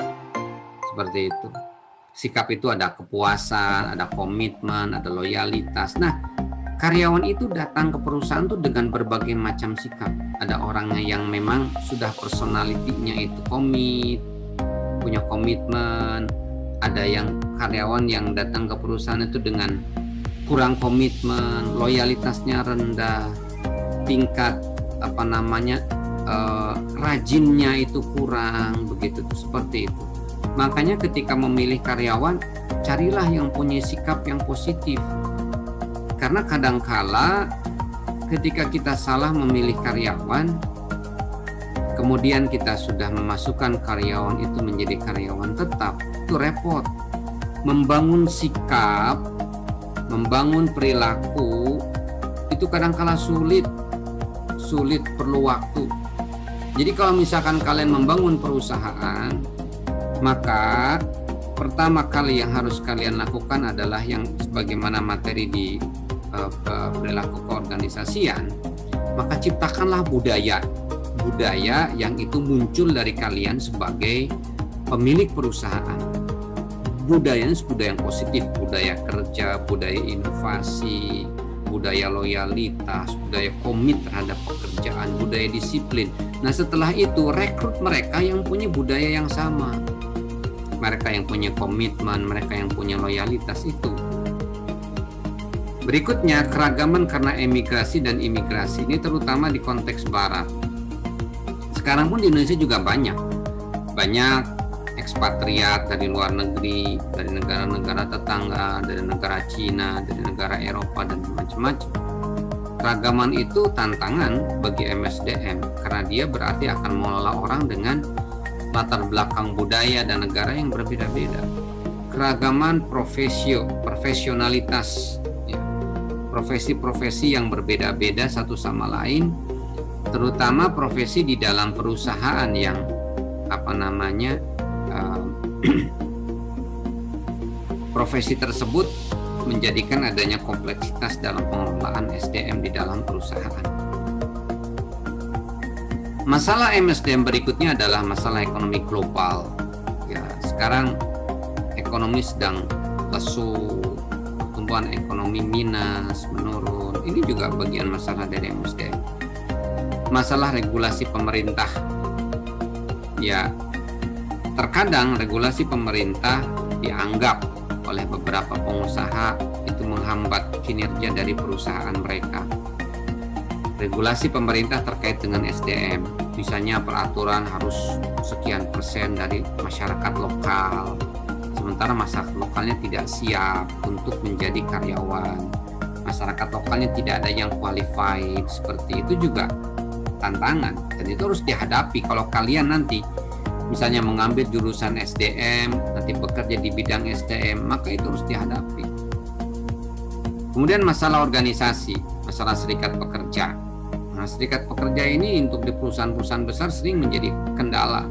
Seperti itu. Sikap itu ada kepuasan, ada komitmen, ada loyalitas. Nah, karyawan itu datang ke perusahaan itu dengan berbagai macam sikap. Ada orangnya yang memang sudah personalitinya itu komit, punya komitmen. Ada yang karyawan yang datang ke perusahaan itu dengan kurang komitmen, loyalitasnya rendah, tingkat rajinnya itu kurang, begitu tuh, seperti itu. Makanya ketika memilih karyawan, carilah yang punya sikap yang positif. Karena kadangkala ketika kita salah memilih karyawan, kemudian kita sudah memasukkan karyawan itu menjadi karyawan tetap, itu repot. Membangun sikap, membangun perilaku itu kadangkala sulit, perlu waktu. Jadi kalau misalkan kalian membangun perusahaan, maka pertama kali yang harus kalian lakukan adalah yang sebagaimana materi di perilaku keorganisasian, maka ciptakanlah budaya yang itu muncul dari kalian sebagai pemilik perusahaan. Budayanya budaya yang positif, budaya kerja, budaya inovasi, budaya loyalitas, budaya komit terhadap pekerjaan, budaya disiplin. Nah, setelah itu rekrut mereka yang punya budaya yang sama, mereka yang punya komitmen, mereka yang punya loyalitas itu. Berikutnya, keragaman karena emigrasi dan imigrasi, ini terutama di konteks barat. Sekarang pun di Indonesia juga banyak ekspatriat dari luar negeri, dari negara-negara tetangga, dari negara Cina, dari negara Eropa, dan macam-macam. Keragaman itu tantangan bagi MSDM karena dia berarti akan mengelola orang dengan latar belakang budaya dan negara yang berbeda-beda. Keragaman profesionalitas, ya, profesi-profesi yang berbeda-beda satu sama lain, terutama profesi di dalam perusahaan yang profesi tersebut menjadikan adanya kompleksitas dalam pengelolaan SDM di dalam perusahaan. Masalah MSDM berikutnya adalah masalah ekonomi global. Ya, sekarang ekonomi sedang lesu, pertumbuhan ekonomi minus, menurun. Ini juga bagian masalah dari MSDM. Masalah regulasi pemerintah. Ya, terkadang regulasi pemerintah dianggap oleh beberapa pengusaha itu menghambat kinerja dari perusahaan mereka. Regulasi pemerintah terkait dengan SDM, misalnya peraturan harus sekian persen dari masyarakat lokal, sementara masyarakat lokalnya tidak siap untuk menjadi karyawan. Masyarakat lokalnya tidak ada yang qualified, seperti itu juga tantangan, dan itu harus dihadapi. Kalau kalian nanti misalnya mengambil jurusan SDM, nanti bekerja di bidang SDM, maka itu harus dihadapi. Kemudian masalah organisasi, masalah serikat pekerja. Nah, serikat pekerja ini untuk di perusahaan-perusahaan besar sering menjadi kendala.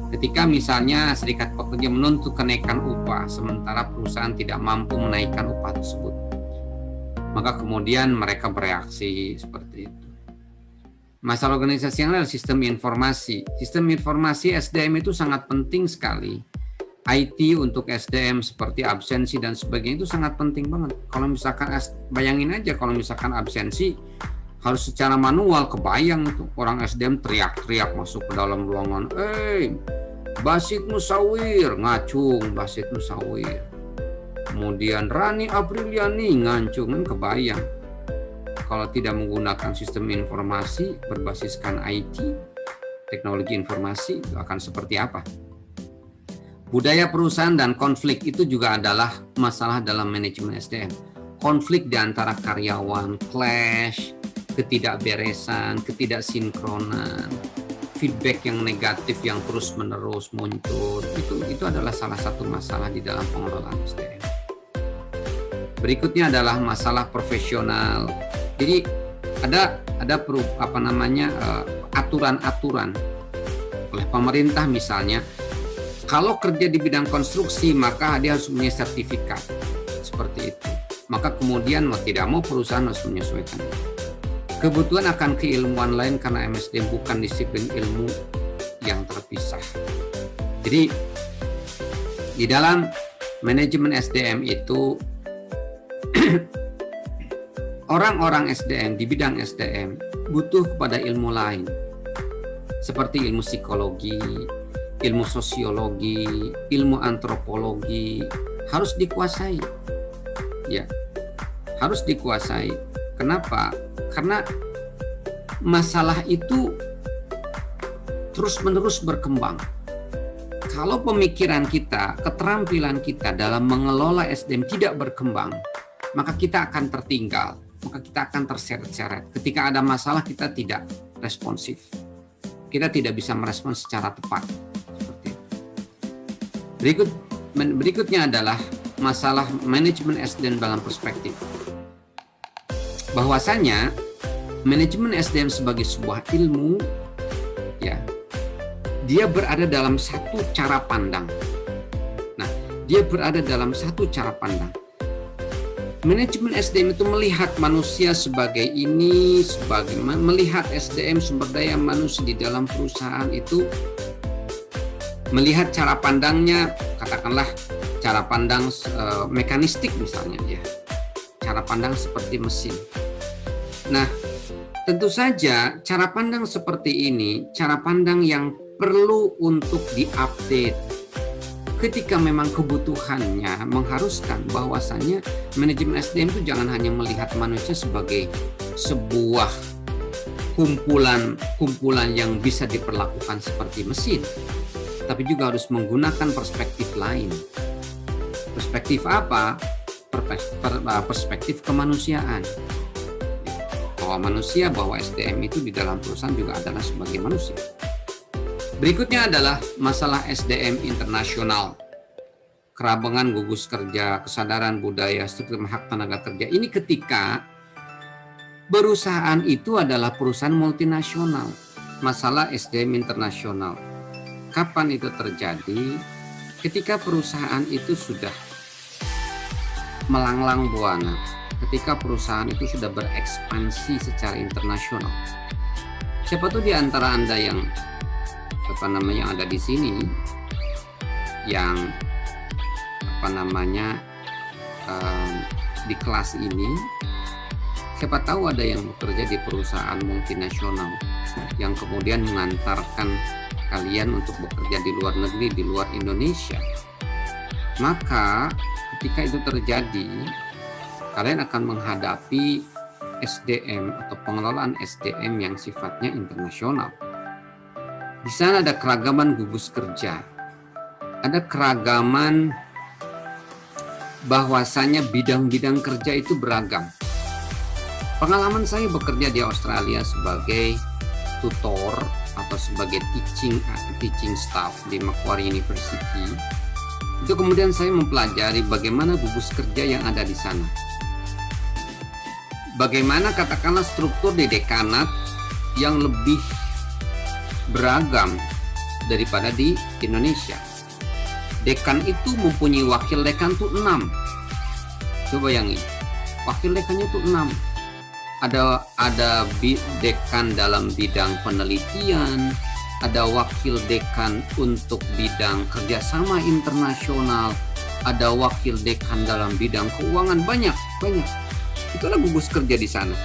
Ketika misalnya serikat pekerja menuntut kenaikan upah, sementara perusahaan tidak mampu menaikkan upah tersebut, maka kemudian mereka bereaksi seperti itu. Masalah organisasi yang lain adalah sistem informasi. Sistem informasi SDM itu sangat penting sekali. IT untuk SDM seperti absensi dan sebagainya itu sangat penting banget. Kalau misalkan bayangin aja kalau misalkan absensi harus secara manual, kebayang itu orang SDM teriak-teriak masuk ke dalam ruangan, Basit Musawir, ngacung Basit Musawir. Kemudian Rani Apriliani ngacung, kan kebayang. Kalau tidak menggunakan sistem informasi berbasiskan IT, teknologi informasi, itu akan seperti apa? Budaya perusahaan dan konflik itu juga adalah masalah dalam manajemen SDM. Konflik di antara karyawan, clash, ketidakberesan, ketidaksinkronan, feedback yang negatif yang terus-menerus muncul, itu adalah salah satu masalah di dalam pengelolaan SDM. Berikutnya adalah masalah profesional. Jadi ada aturan-aturan oleh pemerintah misalnya, kalau kerja di bidang konstruksi maka dia harus punya sertifikat seperti itu. Maka kemudian mau tidak mau perusahaan harus menyesuaikan. Kebutuhan akan keilmuan lain karena MSDM bukan disiplin ilmu yang terpisah. Jadi di dalam manajemen SDM itu orang-orang SDM di bidang SDM butuh kepada ilmu lain seperti ilmu psikologi, ilmu sosiologi, ilmu antropologi harus dikuasai. Ya, harus dikuasai. Kenapa? Karena masalah itu terus-menerus berkembang. Kalau pemikiran kita, keterampilan kita dalam mengelola SDM tidak berkembang, maka kita akan tertinggal, maka kita akan terseret-seret. Ketika ada masalah kita tidak responsif. Kita tidak bisa merespon secara tepat. Berikutnya adalah masalah manajemen SDM dalam perspektif. Bahwasanya manajemen SDM sebagai sebuah ilmu, ya, dia berada dalam satu cara pandang. Nah, dia berada dalam satu cara pandang. Manajemen SDM itu melihat manusia sebagai ini, melihat SDM sumber daya manusia di dalam perusahaan itu, melihat cara pandangnya, katakanlah cara pandang mekanistik misalnya, ya, cara pandang seperti mesin. Nah, tentu saja cara pandang seperti ini, cara pandang yang perlu untuk diupdate ketika memang kebutuhannya mengharuskan bahwasannya manajemen SDM itu jangan hanya melihat manusia sebagai sebuah kumpulan yang bisa diperlakukan seperti mesin, tapi juga harus menggunakan perspektif lain. Perspektif apa? Perspektif kemanusiaan. Bahwa SDM itu di dalam perusahaan juga adalah sebagai manusia. Berikutnya adalah masalah SDM internasional. Kerabangan gugus kerja, kesadaran budaya, struktur hak tenaga kerja. Ini ketika perusahaan itu adalah perusahaan multinasional. Masalah SDM internasional. Kapan itu terjadi? Ketika perusahaan itu sudah melanglang buana. Ketika perusahaan itu sudah berekspansi secara internasional. Siapa tuh di antara Anda yang ada di sini yang di kelas ini, siapa tahu ada yang bekerja di perusahaan multinasional yang kemudian mengantarkan kalian untuk bekerja di luar negeri, di luar Indonesia. Maka ketika itu terjadi, kalian akan menghadapi SDM atau pengelolaan SDM yang sifatnya internasional. Di sana ada keragaman gugus kerja, ada keragaman bahwasanya bidang-bidang kerja itu beragam. Pengalaman saya bekerja di Australia sebagai tutor atau sebagai teaching staff di Macquarie University, itu kemudian saya mempelajari bagaimana gugus kerja yang ada di sana. Bagaimana katakanlah struktur di dekanat yang lebih beragam daripada di Indonesia. Dekan itu mempunyai wakil dekan tuh 6. Coba bayangin, wakil dekannya tuh 6. Ada dekan dalam bidang penelitian, ada wakil dekan untuk bidang kerjasama internasional, ada wakil dekan dalam bidang keuangan, banyak. Itulah gugus kerja di sana.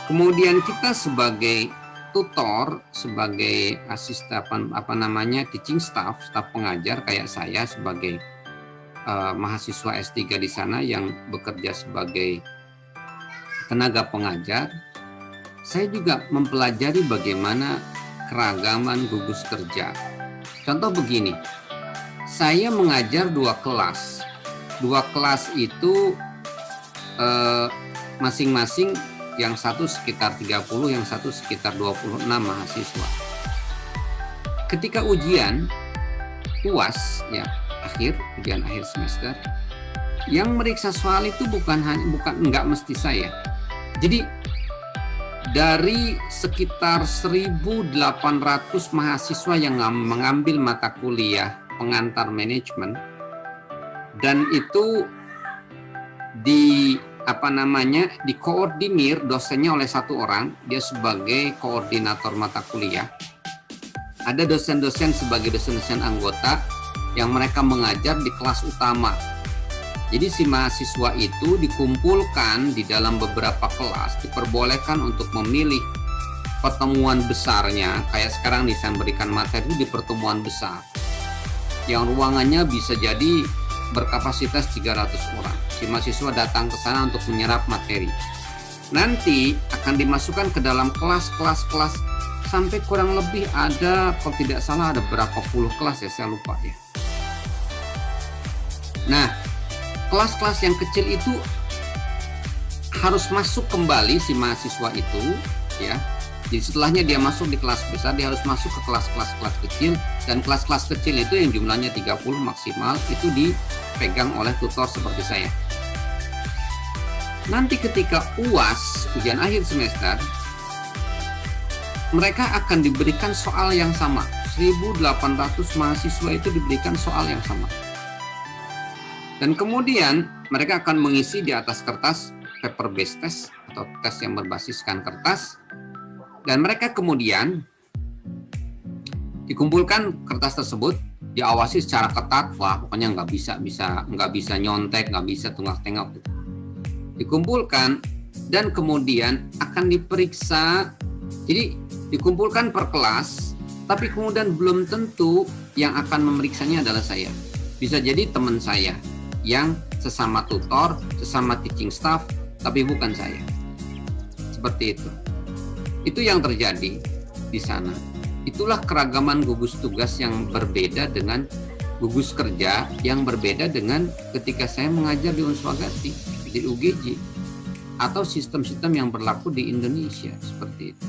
Kemudian kita sebagai tutor, sebagai asisten teaching staff pengajar kayak saya sebagai mahasiswa S3 di sana yang bekerja sebagai tenaga pengajar, saya juga mempelajari bagaimana keragaman gugus kerja. Contoh begini, saya mengajar 2 kelas. 2 kelas itu masing-masing yang satu sekitar 30, yang satu sekitar 26 mahasiswa. Ketika ujian UAS ya, ujian akhir semester, yang meriksa soal itu nggak mesti saya. Jadi dari sekitar 1.800 mahasiswa yang mengambil mata kuliah pengantar manajemen, dan itu dikoordinir dosennya oleh satu orang, dia sebagai koordinator mata kuliah. Ada dosen-dosen sebagai dosen-dosen anggota yang mereka mengajar di kelas utama. Jadi si mahasiswa itu dikumpulkan di dalam beberapa kelas, diperbolehkan untuk memilih pertemuan besarnya. Kayak sekarang saya berikan materi di pertemuan besar, yang ruangannya bisa jadi berkapasitas 300 orang. Si mahasiswa datang ke sana untuk menyerap materi. Nanti akan dimasukkan ke dalam kelas-kelas sampai kurang lebih ada, kalau tidak salah ada berapa puluh kelas ya, saya lupa ya. Nah, kelas-kelas yang kecil itu harus masuk kembali si mahasiswa itu ya. Jadi setelahnya dia masuk di kelas besar, dia harus masuk ke kelas-kelas kecil, dan kelas-kelas kecil itu yang jumlahnya 30 maksimal itu dipegang oleh tutor seperti saya. Nanti ketika UAS, ujian akhir semester, mereka akan diberikan soal yang sama. 1.800 mahasiswa itu diberikan soal yang sama. Dan kemudian mereka akan mengisi di atas kertas paper based test atau tes yang berbasiskan kertas, dan mereka kemudian dikumpulkan kertas tersebut, diawasi secara ketat. Wah, pokoknya nggak bisa nyontek, nggak bisa tunggak-tengok gitu. Dikumpulkan dan kemudian akan diperiksa. Jadi dikumpulkan per kelas, tapi kemudian belum tentu yang akan memeriksanya adalah saya. Bisa jadi teman saya yang sesama tutor, sesama teaching staff, tapi bukan saya. Seperti itu. Itu yang terjadi di sana. Itulah keragaman gugus tugas yang berbeda dengan gugus kerja, yang berbeda dengan ketika saya mengajar di Unswagati, di UGJ, atau sistem-sistem yang berlaku di Indonesia, seperti itu.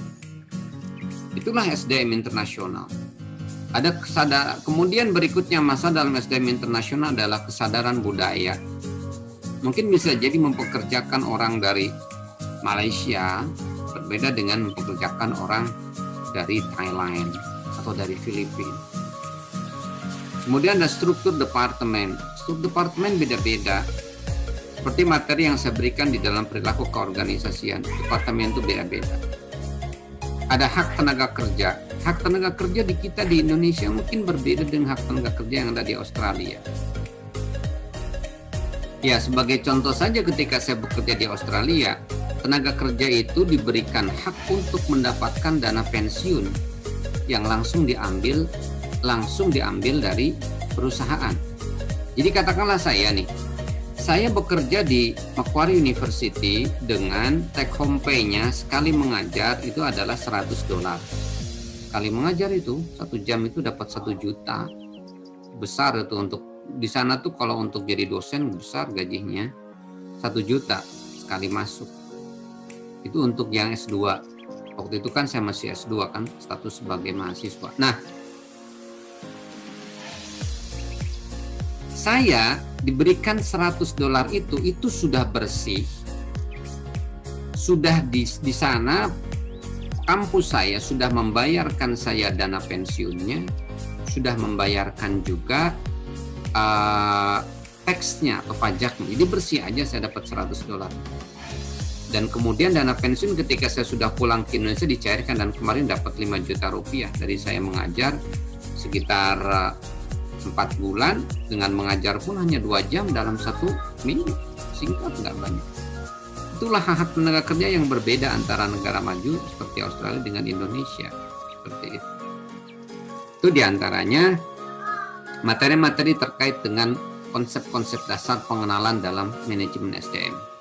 Itulah SDM internasional. Kemudian berikutnya masa dalam SDM internasional adalah kesadaran budaya. Mungkin bisa jadi mempekerjakan orang dari Malaysia berbeda dengan mempekerjakan orang dari Thailand atau dari Filipina. Kemudian ada struktur departemen. Struktur departemen beda-beda. Seperti materi yang saya berikan di dalam perilaku keorganisasian, departemen itu beda-beda. Ada hak tenaga kerja. Hak tenaga kerja di kita di Indonesia mungkin berbeda dengan hak tenaga kerja yang ada di Australia. Ya, sebagai contoh saja, ketika saya bekerja di Australia, tenaga kerja itu diberikan hak untuk mendapatkan dana pensiun yang langsung diambil dari perusahaan. Jadi katakanlah saya bekerja di Macquarie University dengan take home pay-nya sekali mengajar itu adalah $100. Sekali mengajar itu 1 jam itu dapat 1 juta. Besar itu untuk di sana tuh, kalau untuk jadi dosen besar gajinya 1 juta sekali masuk. Itu untuk yang S2. Waktu itu kan saya masih S2 kan, status sebagai mahasiswa. Nah, saya diberikan $100 itu sudah bersih. Sudah di sana kampus saya sudah membayarkan saya dana pensiunnya, sudah membayarkan juga tax-nya atau pajaknya. Jadi bersih aja saya dapat $100. Dan kemudian dana pensiun ketika saya sudah pulang ke Indonesia dicairkan, dan kemarin dapat 5 juta rupiah dari saya mengajar sekitar 4 bulan, dengan mengajar pun hanya 2 jam dalam 1 minggu. Singkat, nggak banyak. Itulah hak tenaga kerja yang berbeda antara negara maju seperti Australia dengan Indonesia. Seperti itu. Itu diantaranya materi-materi terkait dengan konsep-konsep dasar pengenalan dalam manajemen SDM.